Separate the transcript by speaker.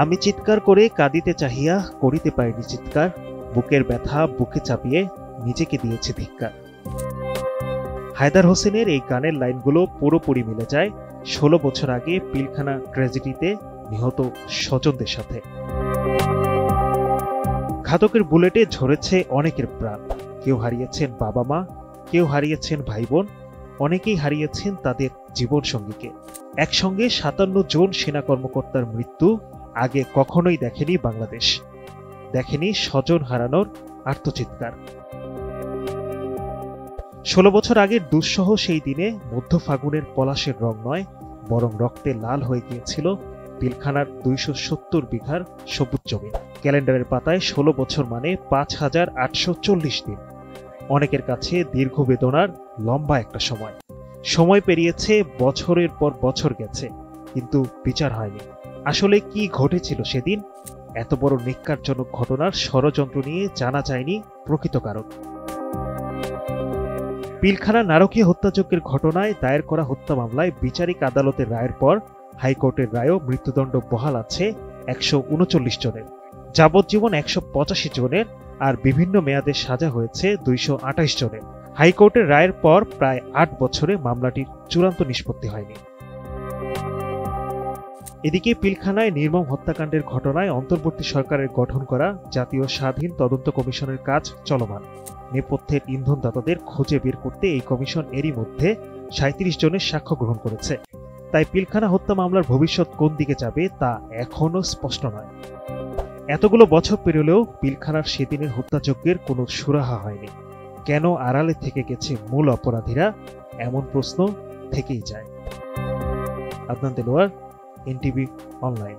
Speaker 1: আমি চিৎকার করে কাঁদিতে চাহিয়া করিতে পারিনি চিৎকার, বুকের ব্যথা বুকে চাপিয়ে নিজেকে দিয়েছে ধিক্কার। হায়দার হোসেনের এই গানের লাইনগুলো পুরোপুরি মিলে যায় ১৬ বছর আগে পিলখানা ট্র্যাজেডিতে নিহত স্বজনদের সাথে। ঘাতকের বুলেটে ঝরেছে অনেকের প্রাণ। কেউ হারিয়েছেন বাবা মা, কেউ হারিয়েছেন ভাই বোন, অনেকেই হারিয়েছেন তাদের জীবনসঙ্গীকে। একসঙ্গে ৫৭ জন সেনা কর্মকর্তার মৃত্যু আগে কখনোই দেখেনি বাংলাদেশ, দেখেনি স্বজন হারানোর আর্তচিৎকার। ১৬ বছর আগের দুঃসহ সেই দিনে মধ্য ফাগুনের পলাশের রং নয়, বরং রক্তে লাল হয়ে গিয়েছিল পিলখানার ২৭০ বিঘার সবুজ জমি। ক্যালেন্ডারের পাতায় ১৬ বছর মানে ৫,৮৪০ দিন। অনেকের কাছে দীর্ঘ বেদনার লম্বা একটা সময়। সময় পেরিয়েছে, বছরের পর বছর গেছে, কিন্তু বিচার হয়নি। আসলে কি ঘটেছিল সেদিন? এত বড় নিক্কারজনক ঘটনার ষড়যন্ত্র নিয়ে জানা যায়নি প্রকৃত কারণ। পিলখানা নারকীয় হত্যাযজ্ঞের ঘটনায় দায়ের করা হত্যা মামলায় বিচারিক আদালতের রায়ের পর হাইকোর্টের রায়েও মৃত্যুদণ্ড বহাল আছে ১৩৯ জনের, যাবজ্জীবন ১৮৫ জনের, আর বিভিন্ন মেয়াদে সাজা হয়েছে ২২৮ জনের। হাইকোর্টের রায়ের পর প্রায় ৮ বছরে মামলাটির চূড়ান্ত নিষ্পত্তি হয়নি। এদিকে পিলখানায় নির্মম হত্যাকাণ্ডের ঘটনায় অন্তর্বর্তী সরকারের গঠন করা জাতীয় স্বাধীন তদন্ত কমিশনের কাজ চলমান। নেপথ্যের ইন্ধনদাতাদের খুঁজে বের করতে এই কমিশন এরই মধ্যে ৩৭ জনের সাক্ষ্য গ্রহণ করেছে। তাই পিলখানা হত্যা মামলার ভবিষ্যৎ কোন দিকে যাবে তা এখনও স্পষ্ট নয়। এতগুলো বছর পেরোলেও পিলখানার সেদিনের হত্যাযজ্ঞের কোনো সুরাহা হয়নি। কেন আড়ালে থেকে গেছে মূল অপরাধীরা, এমন প্রশ্ন থেকেই যায়। Adnan Delwar, NTV online.